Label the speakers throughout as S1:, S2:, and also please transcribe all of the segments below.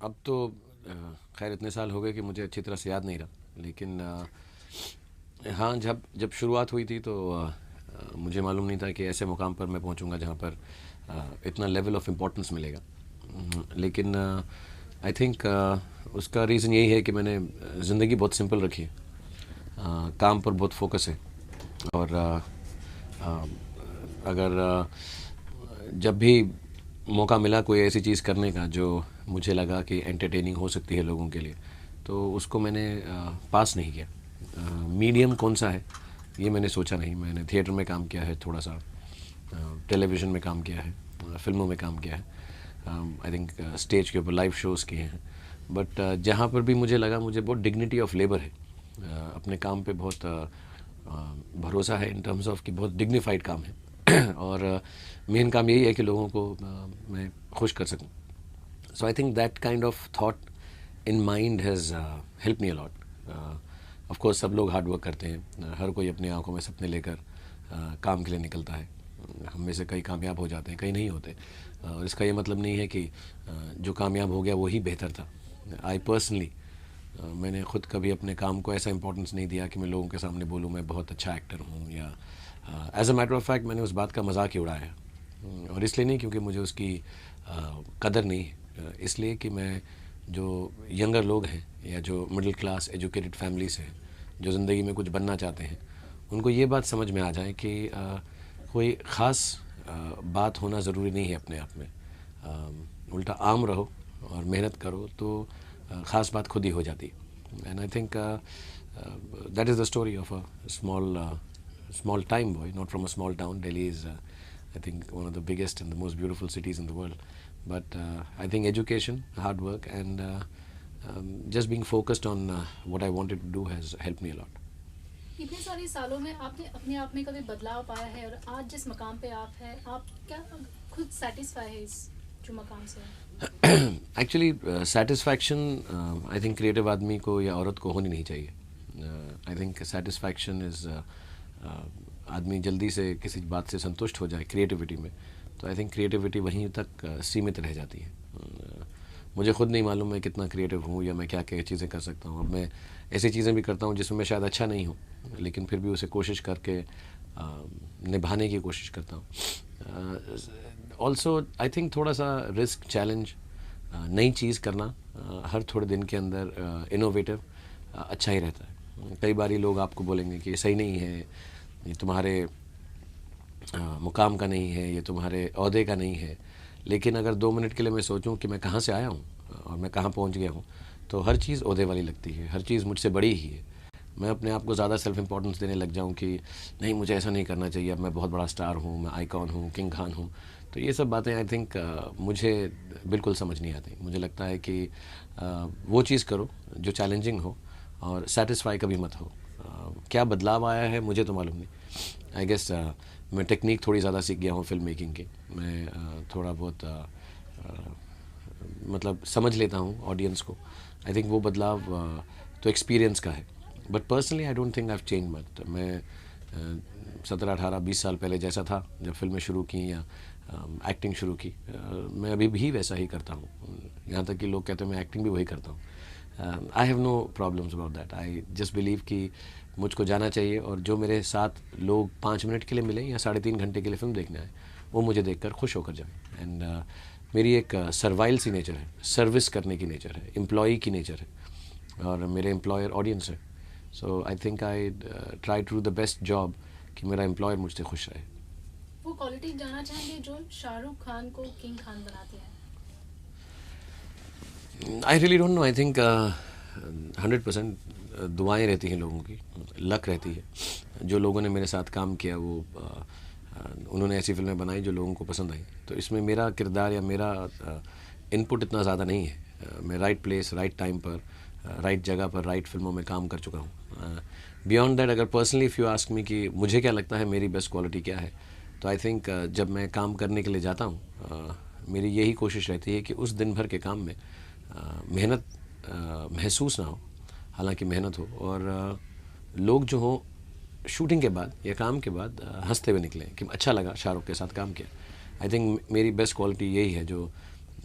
S1: अब तो खैर इतने साल हो गए कि मुझे अच्छी तरह से याद नहीं रहा, लेकिन हाँ, जब जब शुरुआत हुई थी तो मुझे मालूम नहीं था कि ऐसे मुकाम पर मैं पहुंचूंगा जहां पर इतना लेवल ऑफ इम्पोर्टेंस मिलेगा। लेकिन आई थिंक उसका रीज़न यही है कि मैंने ज़िंदगी बहुत सिंपल रखी है। काम पर बहुत फोकस है। और अ, अगर जब भी मौका मिला कोई ऐसी चीज़ करने का जो मुझे लगा कि एंटरटेनिंग हो सकती है लोगों के लिए, तो उसको मैंने पास नहीं किया। मीडियम कौन सा है ये मैंने सोचा नहीं। मैंने थिएटर में काम किया है, थोड़ा सा टेलीविज़न में काम किया है, फिल्मों में काम किया है, आई थिंक स्टेज के ऊपर लाइव शोज़ किए हैं। बट जहाँ पर भी मुझे लगा मुझे बहुत डिग्निटी ऑफ लेबर है, अपने काम पे बहुत भरोसा है इन टर्म्स ऑफ कि बहुत डिग्निफाइड काम है और मेन काम यही है कि लोगों को मैं खुश कर सकूं। So I think that kind of thought in mind has help me a lot. Of course सब लोग हार्ड वर्क करते हैं, हर कोई अपनी आंखों में सपने लेकर काम के लिए निकलता है। हम में से कई कामयाब हो जाते हैं, कई नहीं होते। और इसका ये मतलब नहीं है कि जो कामयाब हो गया वही बेहतर था। आई पर्सनली मैंने ख़ुद कभी अपने काम को ऐसा इंपॉर्टेंस नहीं दिया कि मैं लोगों के सामने बोलूँ मैं बहुत अच्छा एक्टर हूँ, या as a matter of fact मैंने उस बात का मजाक ही उड़ाया है। और इसलिए नहीं क्योंकि मुझे उसकी कदर नहीं है, इसलिए कि मैं जो यंगर लोग हैं या जो मिडिल क्लास एजुकेटेड फैमिलीज़ हैं जो ज़िंदगी में कुछ बनना चाहते हैं, उनको ये बात समझ में आ जाए कि कोई ख़ास बात होना ज़रूरी नहीं है अपने आप में। उल्टा आम रहो और मेहनत करो तो ख़ास बात खुद ही हो जाती है। And I think that is the story of a small time boy, not from a small town. Delhi is, I think, one of the biggest and the most beautiful cities in the world. But I think education, hard work, and just being focused on what I wanted to do has helped me a lot.
S2: इतने सारे सालों में आपने अपने आप में कभी बदलाव पाया है, और आज जिस मकाम पे आप हैं, आप क्या खुद सेटिस्फाई है इस जो मकाम से?
S1: Actually satisfaction I think creative आदमी को या औरत को होनी नहीं चाहिए। आई थिंक सेटिस्फैक्शन इज़ आदमी जल्दी से किसी बात से संतुष्ट हो जाए क्रिएटिविटी में, तो आई थिंक क्रिएटिविटी वहीं तक सीमित रह जाती है। मुझे खुद नहीं मालूम मैं कितना क्रिएटिव हूँ या मैं क्या क्या चीज़ें कर सकता हूँ। अब मैं ऐसी चीज़ें भी करता हूँ जिसमें मैं शायद अच्छा नहीं हूँ, लेकिन फिर भी उसे कोशिश करके निभाने की कोशिश करता हूँ। ऑल्सो आई थिंक थोड़ा सा रिस्क चैलेंज, नई चीज़ करना हर थोड़े दिन के अंदर इनोवेटिव अच्छा ही रहता है। कई बारी लोग आपको बोलेंगे कि ये सही नहीं है, ये तुम्हारे मुकाम का नहीं है, ये तुम्हारे ओहदे का नहीं है। लेकिन अगर 2 मिनट के लिए मैं सोचूं कि मैं कहाँ से आया हूँ और मैं कहाँ पहुँच गया हूँ, तो हर चीज़ ओहदे वाली लगती है, हर चीज़ मुझसे बड़ी ही है। मैं अपने आप को ज़्यादा सेल्फ इम्पोर्टेंस देने लग जाऊँ कि नहीं मुझे ऐसा नहीं करना चाहिए, अब मैं बहुत बड़ा स्टार हूँ, मैं आइकॉन हूँ, किंग खान हूँ। तो ये सब बातें आई थिंक मुझे बिल्कुल समझ नहीं आती। मुझे लगता है कि वो चीज़ करो जो चैलेंजिंग हो और सेटिस्फाई कभी मत हो। क्या बदलाव आया है मुझे तो मालूम नहीं। आई गेस मैं टेक्निक थोड़ी ज़्यादा सीख गया हूँ फिल्म मेकिंग की। मैं थोड़ा बहुत मतलब समझ लेता हूँ ऑडियंस को। आई थिंक वो बदलाव तो एक्सपीरियंस का है। But personally I don't think I have change much. मैं 17, 18, 20 साल पहले जैसा था जब फिल्में शुरू की या एक्टिंग शुरू की, मैं अभी भी वैसा ही करता हूँ। यहाँ तक कि लोग कहते हैं मैं एक्टिंग भी वही करता हूँ। I have no problems about that. I just believe कि मुझको जाना चाहिए और जो मेरे साथ लोग 5 मिनट के लिए मिले या 3.5 घंटे के लिए फ़िल्म देखने आए, वो मुझे देखकर खुश होकर जाए। एंड मेरी एक सर्वाइल सी नेचर है, सर्विस करने की नेचर है, एम्प्लॉई की नेचर है, और मेरे एम्प्लॉयर ऑडियंस है। So I think I try to do the best job कि मेरा एम्प्लॉयर मुझसे खुश रहे।
S2: वो क्वालिटी जानना चाहेंगे जो शाहरुख खान को किंग खान बनाती है?
S1: I really don't know. I think 100% दुआएं रहती हैं लोगों की, लक रहती है। जो लोगों ने मेरे साथ काम किया वो उन्होंने ऐसी फिल्में बनाई जो लोगों को पसंद आई। तो इसमें मेरा किरदार या मेरा इनपुट इतना ज़्यादा नहीं है। मैं राइट प्लेस राइट टाइम पर राइट जगह पर राइट फिल्मों में काम कर चुका हूँ। बियॉन्ड दैट अगर personally if you ask me कि मुझे क्या लगता है मेरी बेस्ट क्वालिटी क्या है, तो आई थिंक जब मैं काम करने के लिए जाता हूँ मेरी यही कोशिश रहती है कि उस दिन भर के काम में मेहनत महसूस ना हो, हालांकि मेहनत हो, और लोग जो हो शूटिंग के बाद या काम के बाद हंसते हुए निकलें कि अच्छा लगा शाहरुख के साथ काम किया। आई थिंक मेरी बेस्ट क्वालिटी यही है जो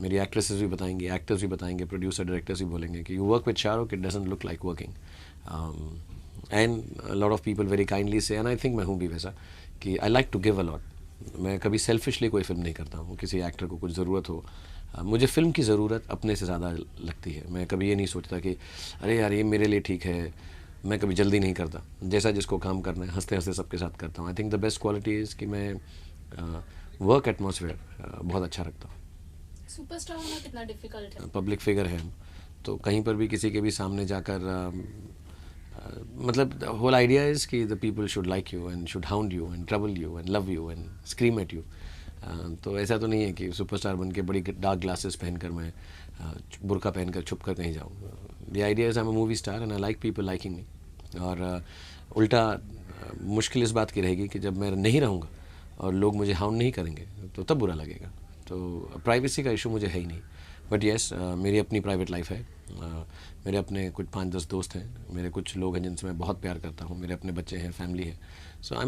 S1: मेरी एक्ट्रेसेस भी बताएंगी, एक्टर्स भी बताएंगे, प्रोड्यूसर डायरेक्टर्स भी बोलेंगे कि you work with Shahrukh, it doesn't look like working. And lot of people very kindly say, and I think मैं हूँ भी वैसा, कि I like to give a lot. मैं कभी सेल्फिशली कोई फिल्म नहीं करता हूँ। किसी एक्टर को कुछ ज़रूरत हो, मुझे फ़िल्म की ज़रूरत अपने से ज़्यादा लगती है। मैं कभी ये नहीं सोचता कि अरे यार ये मेरे लिए ठीक है। मैं कभी जल्दी नहीं करता, जैसा जिसको काम करना है हंसते हंसते सबके साथ करता हूँ। I think the best quality is कि मैं वर्क एटमॉस्फेयर बहुत अच्छा रखता हूँ।
S2: सुपरस्टार होना कितना डिफिकल्ट है?
S1: पब्लिक फिगर है हम, तो कहीं पर भी किसी के भी सामने जाकर मतलब होल आइडिया इज़ कि the people should like you and should hound you and trouble you and love you and scream at you. तो ऐसा तो नहीं है कि सुपरस्टार बन के बड़ी डार्क ग्लासेस पहनकर मैं बुर्का पहनकर छुप कर कहीं जाऊँ। The idea is I am a movie star and I like people liking मी। और उल्टा मुश्किल इस बात की रहेगी कि जब मैं नहीं रहूँगा और लोग मुझे हाउंड नहीं करेंगे तो तब बुरा लगेगा। तो प्राइवेसी का इशू मुझे है ही नहीं। बट येस, मेरी अपनी प्राइवेट लाइफ है। मेरे अपने कुछ 5-10 दोस्त हैं, मेरे कुछ लोग हैं जिनसे मैं बहुत प्यार करता हूँ, मेरे अपने बच्चे हैं, फैमिली है। So I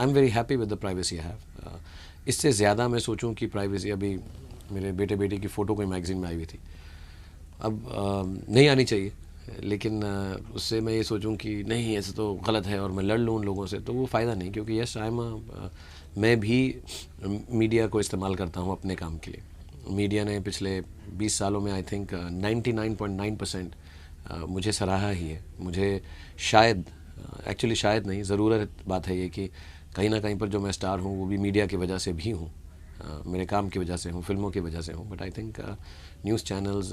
S1: am very happy with the privacy I have. इससे ज़्यादा मैं सोचूं कि प्राइवेसी, अभी मेरे बेटे बेटी की फ़ोटो कोई मैगज़ीन में आई हुई थी, अब नहीं आनी चाहिए, लेकिन उससे मैं ये सोचूं कि नहीं ऐसा तो गलत है और मैं लड़ लूँ उन लोगों से, तो वो फ़ायदा नहीं। क्योंकि यस, मैं भी मीडिया को इस्तेमाल करता हूँ अपने काम के लिए। मीडिया ने पिछले 20 सालों में आई थिंक 99.9% मुझे सराहा ही है। मुझे शायद, एक्चुअली शायद नहीं, ज़रूरत बात है ये कि कहीं ना कहीं पर जो मैं स्टार हूँ वो भी मीडिया की वजह से भी हूँ, मेरे काम की वजह से हूँ, फिल्मों की वजह से हूँ। But I think news channels,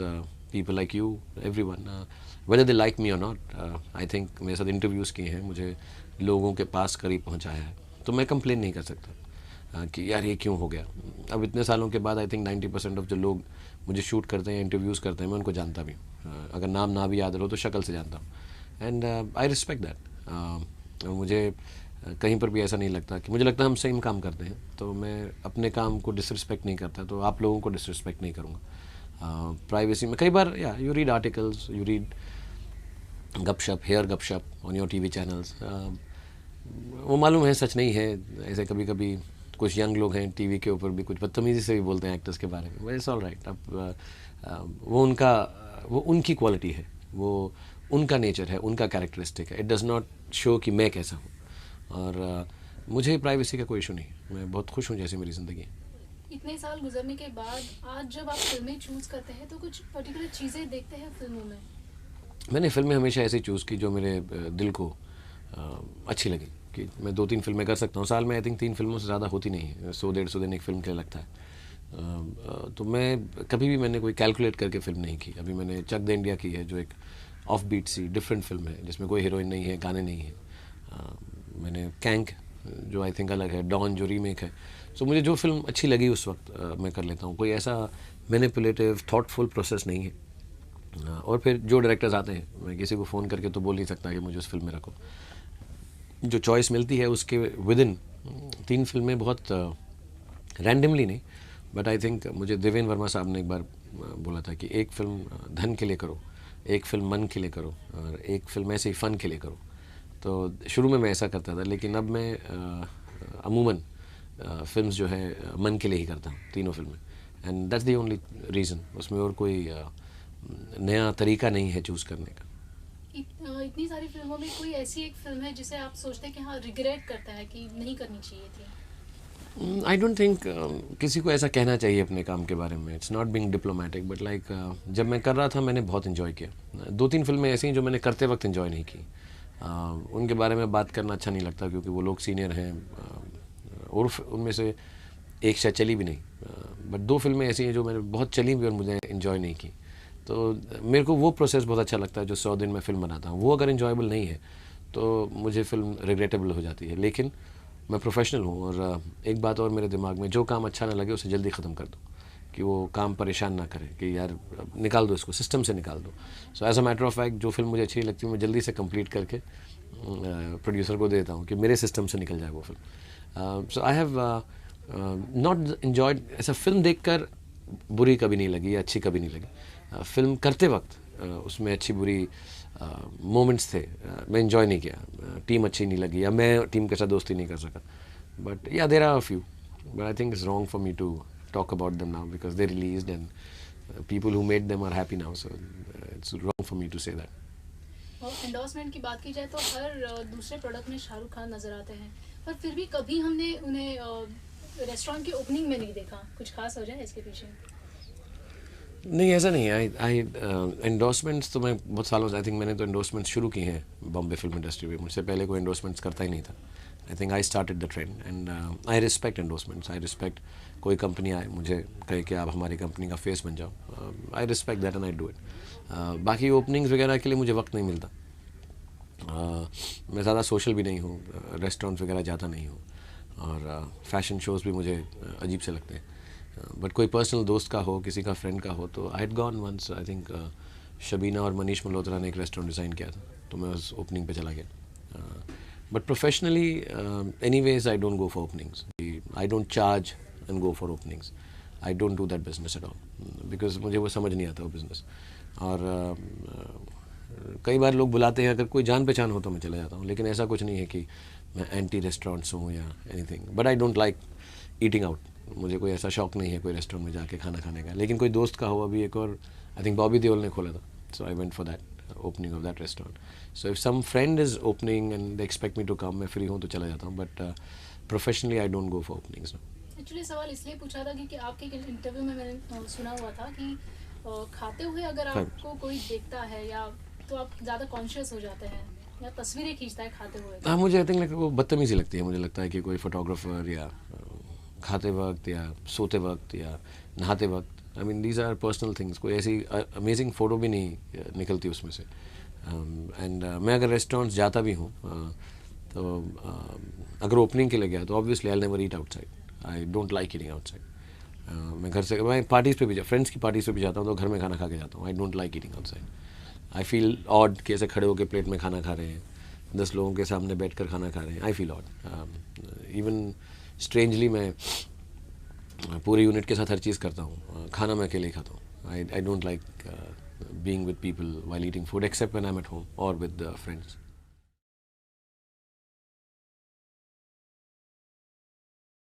S1: people like you, everyone, whether they like me और नॉट, आई थिंक मेरे साथ इंटरव्यूज़ किए हैं, मुझे लोगों के पास करीब पहुँचाया है, तो मैं कंप्लेन नहीं कर सकता कि यार ये क्यों हो गया। अब इतने सालों के बाद आई थिंक 90% ऑफ जो लोग मुझे शूट करते हैं, इंटरव्यूज़ करते हैं, मैं उनको जानता भी हूँ। अगर नाम ना भी याद रहो तो शक्ल से जानता हूँ। And I respect that. मुझे कहीं पर भी ऐसा नहीं लगता कि, मुझे लगता है हम सेम काम करते हैं, तो मैं अपने काम को डिसरिस्पेक्ट नहीं करता, तो आप लोगों को डिसरिस्पेक्ट नहीं करूँगा। प्राइवेसी में कई बार you read articles, you read गपशप, हेयर गपशप ऑन योर टीवी चैनल्स, वो मालूम है सच नहीं है। ऐसे कभी कभी कुछ यंग लोग हैं टीवी के ऊपर भी कुछ बदतमीज़ी से भी बोलते हैं एक्टर्स के बारे में, बट इट्स ऑल राइट। अब वो उनकी क्वालिटी है, वो उनका नेचर है, उनका कैरेक्टरिस्टिक है। इट डज़ नॉट शो कि मैं कैसा हूँ। और मुझे प्राइवेसी का कोई इशू नहीं, मैं बहुत खुश हूँ जैसी मेरी ज़िंदगी है।
S2: इतने साल गुजरने के बाद आज जब आप फिल्में चूज़ करते हैं तो कुछ पर्टिकुलर चीज़ें देखते हैं फिल्मों में?
S1: मैंने फ़िल्में हमेशा ऐसे चूज़ की जो मेरे दिल को अच्छी लगी, कि मैं 2-3 फिल्में कर सकता हूँ साल में। आई थिंक 3 फिल्मों से ज़्यादा होती नहीं है, 100-150 दिन एक फ़िल्म के लिए लगता है। तो मैं कभी भी मैंने कोई कैलकुलेट करके फ़िल्म नहीं की। अभी मैंने चक दे इंडिया की है, जो एक ऑफ बीट सी डिफरेंट फिल्म है, जिसमें कोई हीरोइन नहीं है, गाने नहीं है। मैंने कैंक, जो आई थिंक अलग है, डॉन जो रीमेक है। सो मुझे जो फिल्म अच्छी लगी उस वक्त मैं कर लेता हूँ। कोई ऐसा मैनिपुलेटिव थॉटफुल प्रोसेस नहीं है। और फिर जो डायरेक्टर्स आते हैं, मैं किसी को फ़ोन करके तो बोल नहीं सकता कि मुझे उस फिल्म में रखो। जो चॉइस मिलती है उसके विद इन 3 फिल्में, बहुत रैंडमली नहीं, बट आई थिंक मुझे देवेंद्र वर्मा साहब ने एक बार बोला था कि एक फ़िल्म धन के लिए करो, एक फ़िल्म मन के लिए करो, और एक फ़िल्म ऐसे ही फ़न के लिए करो। तो शुरू में मैं ऐसा करता था, लेकिन अब मैं अमूमन फिल्म्स जो है मन के लिए ही करता हूँ, तीनों फिल्में। And that's the only reason. उसमें और कोई नया तरीका नहीं है चूज़ करने का।
S2: इतनी सारी फिल्मों में कोई ऐसी एक फिल्म है जिसे आप सोचते हैं कि हाँ रिग्रेट करता है कि नहीं करनी चाहिए थी?
S1: आई डोंट थिंक किसी को ऐसा कहना चाहिए अपने काम के बारे में। It's not being diplomatic, but like जब मैं कर रहा था मैंने बहुत इन्जॉय किया। 2-3 फिल्में ऐसी हैं जो मैंने करते वक्त इन्जॉय नहीं की। उनके बारे में बात करना अच्छा नहीं लगता, क्योंकि वो लोग सीनियर हैं, और उनमें से एक शायद चली भी नहीं। बट 2 फिल्में ऐसी हैं जो मैंने बहुत चली भी और मुझे इन्जॉय नहीं की। तो मेरे को वो प्रोसेस बहुत अच्छा लगता है जो 100 दिन में फ़िल्म बनाता हूँ। वो अगर इन्जॉयबल नहीं है तो मुझे फ़िल्म रिग्रेटेबल हो जाती है। लेकिन मैं प्रोफेशनल हूँ, और एक बात और मेरे दिमाग में, जो काम अच्छा ना लगे उसे जल्दी ख़त्म कर दो, कि वो काम परेशान ना करे कि यार निकाल दो इसको, सिस्टम से निकाल दो। So as a matter of fact जो फिल्म मुझे अच्छी लगती है मैं जल्दी से कंप्लीट करके प्रोड्यूसर को दे देता हूँ कि मेरे सिस्टम से निकल जाए वो film. So I have not enjoyed, ऐसा फिल्म देखकर बुरी कभी नहीं लगी या अच्छी कभी नहीं लगी। फिल्म करते वक्त उसमें अच्छी बुरी मोमेंट्स थे, मैं इन्जॉय नहीं किया, टीम अच्छी नहीं लगी, या मैं टीम के साथ दोस्ती नहीं कर सका। But yeah there are a few, but I think it's wrong for me to talk about them now because they released and people who made them are happy now. So it's wrong for me to say that.
S2: और endorsement की बात की जाए तो हर दूसरे product में शाहरुख खान नजर आते हैं, पर फिर भी कभी हमने उन्हें रेस्टोरेंट की ओपनिंग में नहीं देखा। कुछ खास वजह है इसके पीछे?
S1: नहीं, ऐसा नहीं है। एंडोर्समेंट्स तो मैं बहुत सालों से, आई थिंक मैंने तो एंडोर्समेंट्स शुरू की हैं बॉम्बे फिल्म इंडस्ट्री में। मुझसे पहले कोई एंडोर्समेंट्स करता ही नहीं था। आई think I started the trend and I respect endorsements. I respect कोई कंपनी आए मुझे कहे कि आप हमारी कंपनी का फेस बन जाओ, I respect that and I do it. बाकी ओपनिंग्स वगैरह के लिए मुझे वक्त नहीं मिलता। मैं ज़्यादा सोशल भी नहीं हूँ, रेस्टोरेंट्स वगैरह जाता नहीं हूँ, और फैशन शोज़ भी मुझे अजीब से लगते हैं। बट कोई पर्सनल दोस्त का हो, किसी का फ्रेंड का हो, तो I had gone once. I think Shabina और मनीष मल्होत्रा ने एक रेस्टोरेंट डिज़ाइन किया था, तो मैं उस ओपनिंग पे चला गया। But professionally anyways I don't go for openings. I don't charge and go for openings. I don't do that business at all because मुझे वो समझ नहीं आता वो बिज़नेस। और कई बार लोग बुलाते हैं, अगर कोई जान पहचान हो तो मैं चला जाता हूँ, लेकिन ऐसा कुछ नहीं है कि मैं एंटी रेस्टोरेंट्स हूँ या anything. But I don't like eating out. मुझे कोई ऐसा शौक नहीं है कोई रेस्टोरेंट में जाके खाना खाने का। लेकिन कोई दोस्त का हो, अभी एक और आई थिंक बॉबी देओल ने खोला था, so I went for that opening of that restaurant. So if some friend is opening and they expect me to come, मैं फ्री हूँ तो चला जाता हूँ। But professionally I don't go for openings.
S2: Actually सवाल इसलिए पूछा था क्योंकि आपके इंटरव्यू में मैंने सुना हुआ था कि खाते हुए अगर आपको कोई देखता है या तो आप ज़्यादा कॉन्शियस हो जाते हैं या तस्वीरें खींचता है खाते हुए।
S1: हाँ, मुझे आई थिंक वो बदतमीजी लगती है। मुझे लगता है कि कोई फोटोग्राफर या खाते वक्त या सोते वक्त या नहाते वक्त, I mean these are personal things. कोई ऐसी अमेजिंग फ़ोटो भी नहीं निकलती उसमें से। एंड मैं अगर रेस्टोरेंट्स जाता भी हूँ तो अगर ओपनिंग के लिए गया तो obviously I never eat outside. I don't like eating outside. मैं घर से, मैं पार्टीज़ पे भी फ्रेंड्स की पार्टीज़ पे भी जाता हूँ तो घर में खाना खा के जाता हूँ। I don't like eating outside. I feel odd कि ऐसे खड़े होकर प्लेट में खाना खा रहे हैं, 10 लोगों के सामने बैठकर खाना खा रहे हैं। I feel odd. Even strangely मैं पूरे यूनिट के साथ हर चीज़ करता हूँ। खाना मैं अकेले ही खाता हूँ। I don't like being with people while eating food except when I am at home और विद फ्रेंड्स।